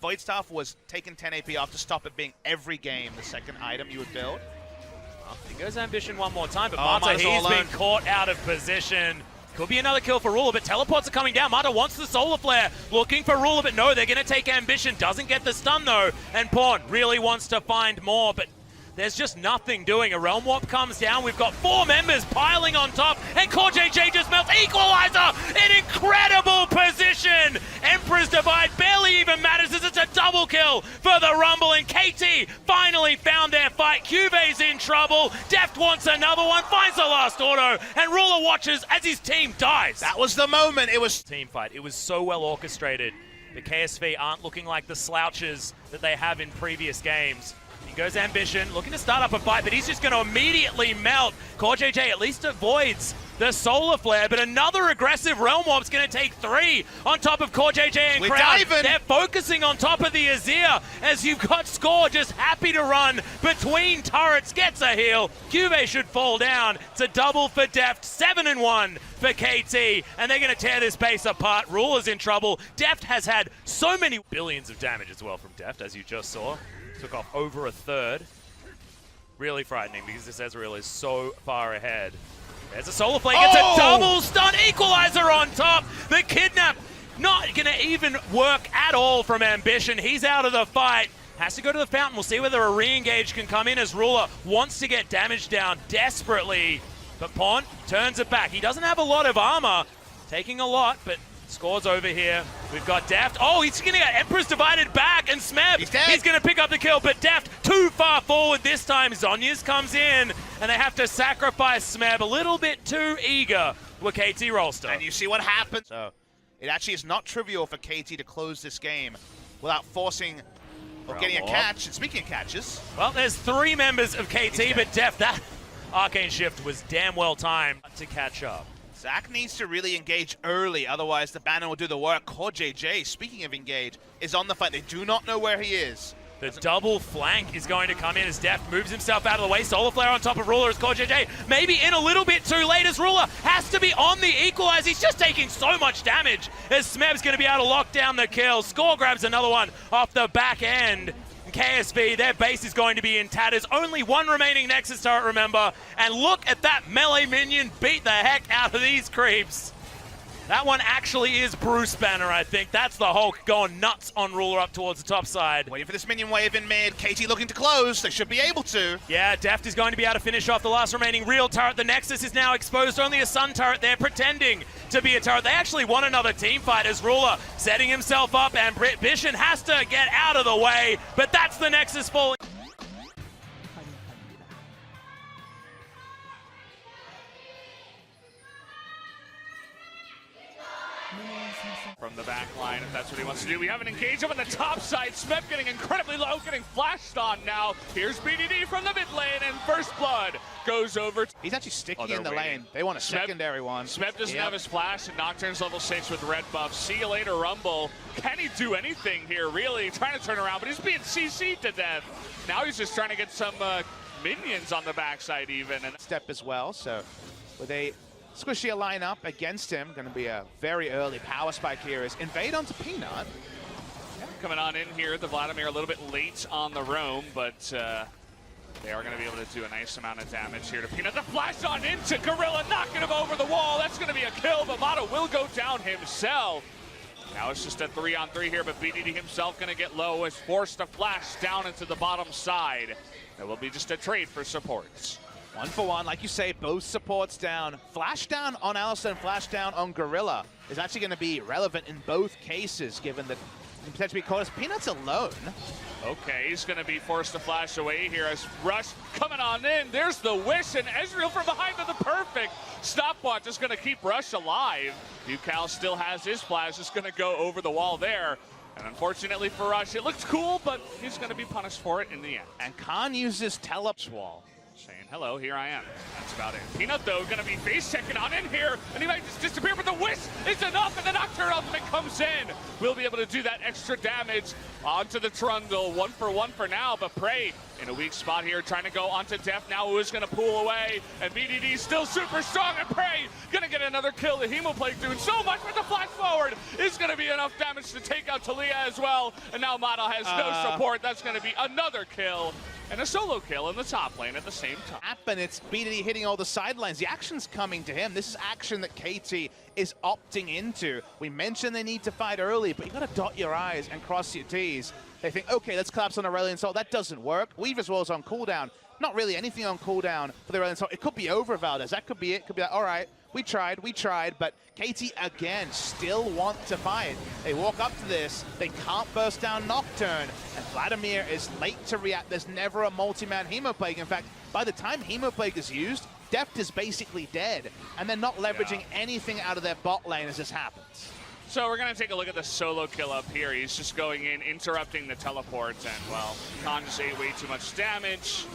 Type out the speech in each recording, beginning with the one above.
Void Staff was taking 10 AP off to stop it being every game the second item you would build. Here goes Ambition one more time, but Oh, Mata, Mata's he's all been alone. caught out of position. Could be another kill for Ruler, but teleports are coming down. Mata wants the Solar Flare, looking for Ruler, but no, they're going to take Ambition. Doesn't get the stun, though, and Pawn really wants to find more, but there's just nothing doing. A Realm Warp comes down. We've got 4 members piling on top, and CoreJJ just melts. Equalizer! An incredible position! Emperor's Divide barely even matters as it's a double kill for the Rumble, and KT finally found their fight. Cuve's in trouble. Deft wants another one, finds the last auto, and Ruler watches as his team dies. That was the moment. It was Team fight. It was so well orchestrated. The KSV aren't looking like the slouches that they have in previous games. He goes Ambition, looking to start up a fight, but he's just going to immediately melt. CoreJJ at least avoids the Solar Flare, but another aggressive Realm Warp's going to take 3 on top of CoreJJ and We're Crowd. diving. They're focusing on top of the Azir as you've got Score just happy to run between turrets, gets a heal. Cuve should fall down. It's a double for Deft, 7-1 for KT, and they're going to tear this base apart. Ruler's in trouble. Deft has had so many billions of damage as well from Deft, as you just saw. Took off over a third. Really frightening because this Ezreal is so far ahead. There's a Solar Flare, gets a double stun, Equalizer on top. The Kidnap not gonna even work at all from Ambition. He's out of the fight. Has to go to the fountain. We'll see whether a re-engage can come in as Ruler wants to get damage down desperately. But Pawn turns it back. He doesn't have a lot of armor. Taking a lot, but Score's over here. We've got Deft. Oh, he's going to get Emperor's Divided back, and Smeb, he's going to pick up the kill, but Deft too far forward this time. Zhonya's comes in, and they have to sacrifice Smeb. A little bit too eager with KT Rolster. And you see what happened. So it actually is not trivial for KT to close this game without forcing or getting a catch. And speaking of catches, well, there's 3 members of KT, but Deft, that Arcane Shift was damn well timed to catch up. Zach needs to really engage early, otherwise the banner will do the work. CoreJJ, speaking of engage, is on the fight. They do not know where he is. The double flank is going to come in as Deft moves himself out of the way. Solar Flare on top of Ruler as CoreJJ maybe in a little bit too late as Ruler has to be on the equalize. He's just taking so much damage as Smeb's going to be able to lock down the kill. Score grabs another one off the back end. KSV, their base is going to be in tatters. Only 1 remaining Nexus turret, remember. And look at that melee minion beat the heck out of these creeps. That one actually is Bruce Banner, I think. That's the Hulk going nuts on Ruler up towards the top side. Waiting for this minion wave in mid. KT looking to close. They should be able to. Yeah, Deft is going to be able to finish off the last remaining real turret. The Nexus is now exposed. Only a Sun turret there pretending to be a turret. They actually won another team fight as Ruler setting himself up, and Ambition has to get out of the way, but that's the Nexus falling. From the back line, if that's what he wants to do. We have an engagement on the top side. Smeb getting incredibly low, getting flashed on now. Here's BDD from the mid lane, and First Blood goes over. He's actually sticky in the waiting. lane. They want a secondary one. Smeb doesn't have his flash, and Nocturne's level 6 with red buff. See you later, Rumble. Can he do anything here, really? Trying to turn around, but he's being CC'd to death. Now he's just trying to get some minions on the backside even. And Step as well, so with a squishy lineup against him, going to be a very early power spike here is invade onto Peanut. Coming on in here, the Vladimir a little bit late on the roam, but they are going to be able to do a nice amount of damage here to Peanut. The flash on into Gorilla, knocking him over the wall. That's going to be a kill, but Mata will go down himself. Now it's just a 3-on-3 here, but BDD himself going to get low as forced to flash down into the bottom side. That will be just a trade for supports. 1-for-1, like you say, both supports down. Flash down on Alistar and flash down on Gorilla is actually going to be relevant in both cases, given that potentially because Peanut's alone. Okay, he's going to be forced to flash away here as Rush coming on in. There's the wish, and Ezreal from behind with the perfect stopwatch is going to keep Rush alive. Bucal still has his flash, just going to go over the wall there. And unfortunately for Rush, it looks cool, but he's going to be punished for it in the end. And Khan uses teleport wall. Saying, hello, here I am. That's about it. Peanut, though, going to be face-checking on in here, and he might just disappear, but the wish is enough, and the Nocturne ultimate comes in. We'll be able to do that extra damage onto the Trundle. 1-for-1 for now, but Prey in a weak spot here, trying to go onto Def now, who is going to pull away, and BDD still super strong, and Prey going to get another kill. The Hemoplague doing so much, but the flash forward is going to be enough damage to take out Talia as well, and now Mata has no support. That's going to be another kill. And a solo kill in the top lane at the same time. And it's BDD hitting all the sidelines. The action's coming to him. This is action that KT is opting into. We mentioned they need to fight early, but you gotta dot your I's and cross your T's. They think, okay, let's collapse on Aurelion Sol. That doesn't work. Weaver's Wall's on cooldown. Not really anything on cooldown for the Aurelion Sol. It could be over, Valdez. That could be it. Could be like, all right, we tried, but KT again still want to fight. They walk up to this, they can't burst down Nocturne, and Vladimir is late to react. There's never a multi-man Hemoplague. In fact, by the time Hemoplague is used, Deft is basically dead, and they're not leveraging anything out of their bot lane as this happens. So we're going to take a look at the solo kill up here. He's just going in, interrupting the teleports, and, well, Khan just ate way too much damage.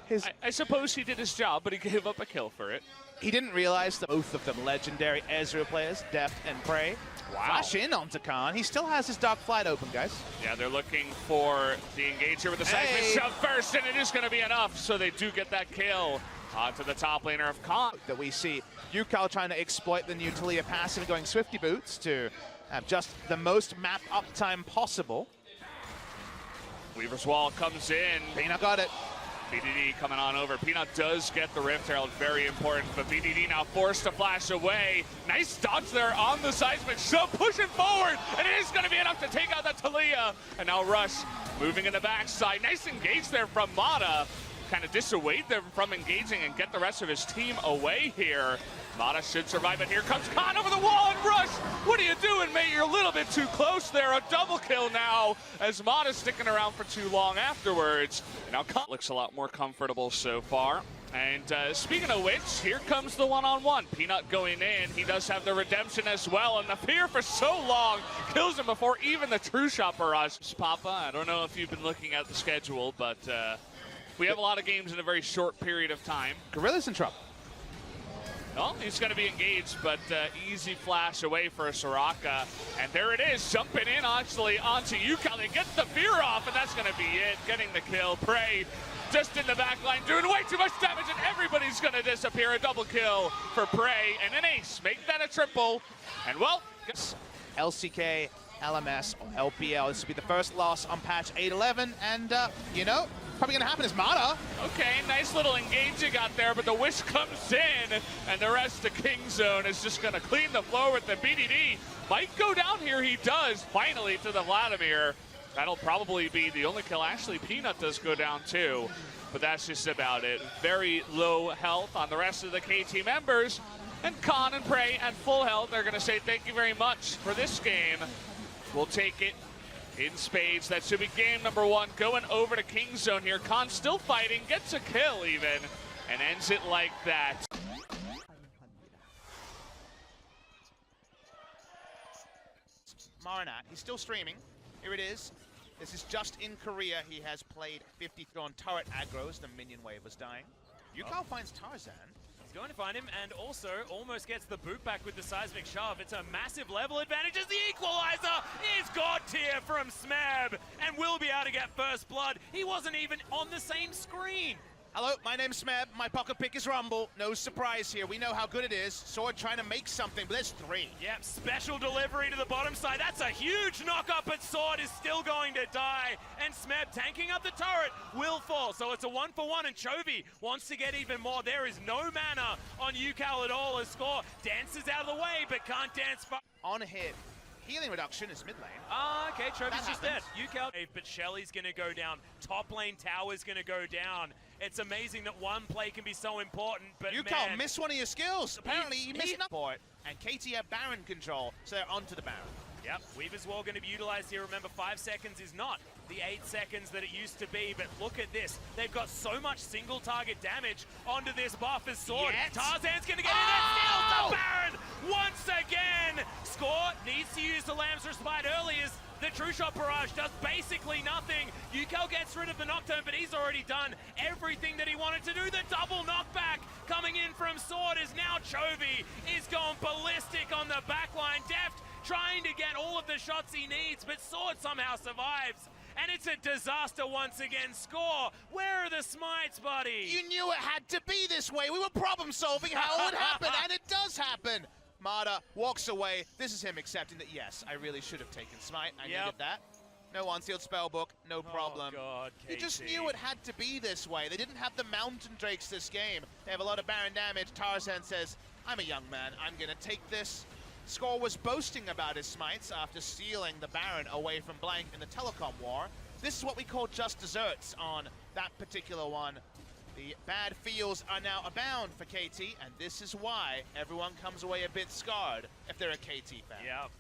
And I suppose he did his job, but he gave up a kill for it. He didn't realize that both of them legendary Ezreal players, Deft and Prey. Wow. Flash in onto Khan. He still has his Dark Flight open, guys. Yeah, they're looking for the engager with the seismic shove first, and it is going to be enough, so they do get that kill onto the top laner of Khan. That we see Yukal trying to exploit the new Talia passive and going Swifty Boots to have just the most map uptime possible. Weaver's Wall comes in. Peanut got it. BDD coming on over. Peanut does get the Rift Herald, very important, but BDD now forced to flash away. Nice dodge there on the seismic shove, pushing forward, and it is going to be enough to take out that Talia. And now Rush moving in the backside. Nice engage there from Mata. Kind of dissuade them from engaging and get the rest of his team away here. Mata should survive, and here comes Khan over the wall, and Rush, what are you doing, mate? You're a little bit too close there. A double kill now, as Mata's sticking around for too long afterwards. And now Khan looks a lot more comfortable so far. And speaking of which, here comes the one-on-one. Peanut going in. He does have the redemption as well, and the fear for so long kills him before even the true shot barrage. Papa, I don't know if you've been looking at the schedule, but we have a lot of games in a very short period of time. Gorilla's in trouble. Well, he's going to be engaged, but easy flash away for a Soraka. And there it is, jumping in actually onto Yukal. They get the fear off, and that's going to be it. Getting the kill. Prey just in the back line, doing way too much damage, and everybody's going to disappear. A double kill for Prey, and an ace. Make that a triple. And, well, LCK, LMS, or LPL. This will be the first loss on patch 8.11, and, you know, probably going to happen is Mata. Okay, nice little engage you got there, but the wish comes in, and the rest of King Zone is just going to clean the floor with the BDD. Might go down here, he does, finally, to the Vladimir. That'll probably be the only kill. Actually, Peanut does go down too, but that's just about it. Very low health on the rest of the KT members, and Khan and Prey at full health. They're going to say thank you very much for this game. We'll take it in spades. That should be game number one. Going over to King Zone here. Khan still fighting, gets a kill even, and ends it like that. Marinat, he's still streaming. Here it is. This is just in Korea. He has played 53 on turret aggros. The minion wave was dying. Yukal finds Tarzan. He's going to find him, and also almost gets the boot back with the seismic shove. It's a massive level advantage as the equalizer is God tier from Smeb, and will be able to get first blood. He wasn't even on the same screen. Hello, my name's Smeb. My pocket pick is Rumble. No surprise here. We know how good it is. Sword trying to make something, but there's three. Yep, special delivery to the bottom side. That's a huge knock-up, but Sword is still going to die. And Smeb tanking up the turret will fall. So it's a 1-for-1, and Chovy wants to get even more. There is no mana on Yukal at all as Score dances out of the way, but can't dance far. On hit. Healing reduction is mid lane. Okay, Chovy's just dead. Yukal, but Shelly's gonna go down. Top lane tower's gonna go down. It's amazing that one play can be so important, but Yukal missed one of your skills. Apparently he missed enough for it. And KT have Baron control, so they're onto the Baron. Yep, Weaver's Wall going to be utilized here. Remember, 5 seconds is not the 8 seconds that it used to be, but look at this. They've got so much single target damage onto this buff as Sword. Tarzan's going to get in and steals the Baron once again. Score needs to use the Lamb's Respite early as The True Shot Barrage does basically nothing. Yukel gets rid of the Nocturne, but he's already done everything that he wanted to do. The double knockback coming in from Sword is now Chovy is going ballistic on the backline. Deft trying to get all of the shots he needs, but Sword somehow survives. And it's a disaster once again. Score, where are the smites, buddy? You knew it had to be this way. We were problem solving how it would happen, and it does happen. Mata walks away. This is him accepting that, yes, I really should have taken Smite. I needed that. No unsealed spellbook, no problem. Oh God, KT. He just knew it had to be this way. They didn't have the Mountain Drakes this game. They have a lot of Baron damage. Tarzan says, I'm a young man. I'm going to take this. Score was boasting about his smites after stealing the Baron away from Blank in the telecom war. This is what we call just desserts on that particular one. The bad feels are now abound for KT, and this is why everyone comes away a bit scarred if they're a KT fan. Yep.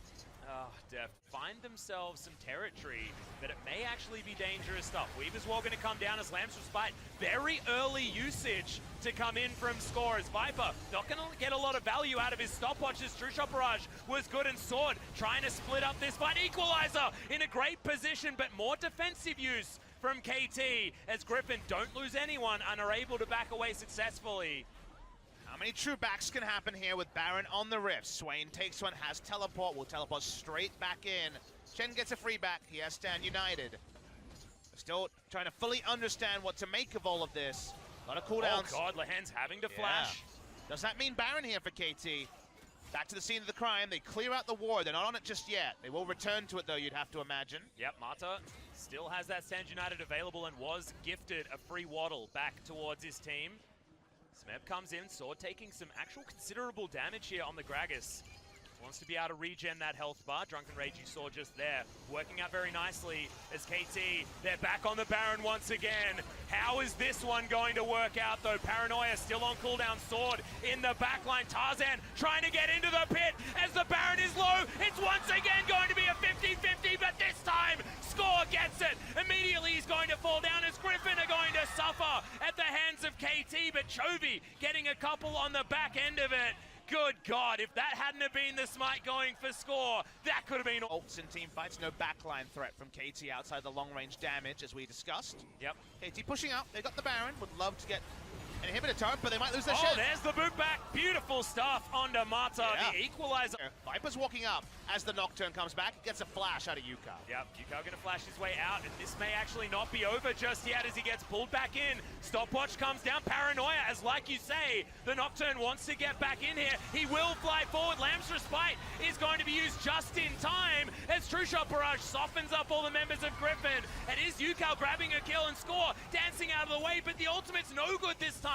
Oh, Deft find themselves some territory, but it may actually be dangerous stuff. Weaver's Wall going to come down as Lamb's Respite. Very early usage to come in from Score as Viper not going to get a lot of value out of his stopwatches. True Shot Barrage was good, and Sword trying to split up this fight. Equalizer in a great position, but more defensive use from KT as Griffin don't lose anyone and are able to back away successfully. How many true backs can happen here with Baron on the rift? Swain takes one, has teleport, will teleport straight back in. Chen gets a free back, he has Stand United. Still trying to fully understand what to make of all of this. A lot of cooldowns. Oh God, Lehen's having to flash. Does that mean Baron here for KT? Back to the scene of the crime, they clear out the ward, they're not on it just yet. They will return to it though, you'd have to imagine. Yep, Mata still has that Stand United available and was gifted a free waddle back towards his team. Smeb comes in, Sword taking some actual considerable damage here on the Gragas. Wants to be able to regen that health bar. Drunken Rage you saw just there. Working out very nicely as KT, they're back on the Baron once again. How is this one going to work out though? Paranoia still on cooldown. Sword in the backline. Tarzan trying to get into the pit as the Baron is low. It's once again going to be a 50-50, but this time Score gets it. Immediately he's going to fall down as Griffin are going to suffer at the hands of KT, but Chovy getting a couple on the back end of it. Good God, if that hadn't have been the smite going for Score, that could have been... Ults in team fights, no backline threat from KT outside the long-range damage, as we discussed. Yep. KT pushing out, they got the Baron, would love to get an inhibitor turret, but they might lose their shit. Oh, there's the boot back. Beautiful stuff onto Mata, the equalizer. Viper's walking up as the Nocturne comes back. He gets a flash out of Yuka. Yep, Yuka going to flash his way out, and this may actually not be over just yet as he gets pulled back in. Stopwatch comes down. Paranoia, as like you say, the Nocturne wants to get back in here. He will fly forward. Lamb's Respite is going to be used just in time as True Shot Barrage softens up all the members of Griffin. It is Yuka grabbing a kill and Score dancing out of the way, but the ultimate's no good this time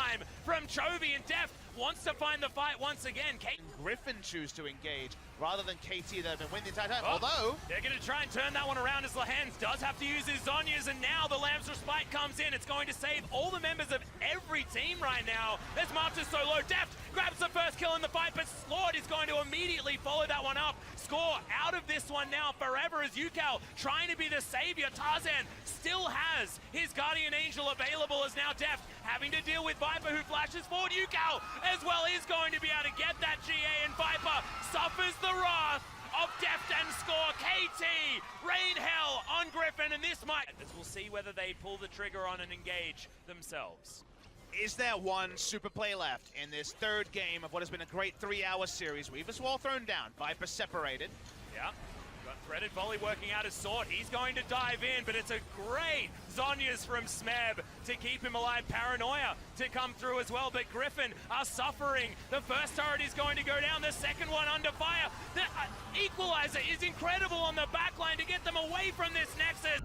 from Chovy, and Deft wants to find the fight once again. Griffin choose to engage rather than KT that have been winning the entire time. Although they're going to try and turn that one around as Lehens does have to use his Zhonya's, and now the Lamb's Respite comes in. It's going to save all the members of every team right now. As Marta's so low. Deft grabs the first kill in the fight, but Slord is going to immediately follow that one up. Score out of this one now forever as Yukel trying to be the savior. Tarzan still has his Guardian Angel available as now Deft having to deal with Viper who flashes forward. Yukel as well is going to be able to get that GA, and Viper suffers the wrath of Deft and Score. KT, rain hell on Griffin, and this might... As we'll see whether they pull the trigger on and engage themselves. is there one super play left in this third game of what has been a great 3-hour series? Weaver's Wall thrown down, Viper separated. Yeah. Got Threaded Volley working out his sword. He's going to dive in, but it's a great Zhonya's from Smeb to keep him alive. Paranoia to come through as well, but Griffin are suffering. The first turret is going to go down, the second one under fire. The Equalizer is incredible on the backline to get them away from this Nexus.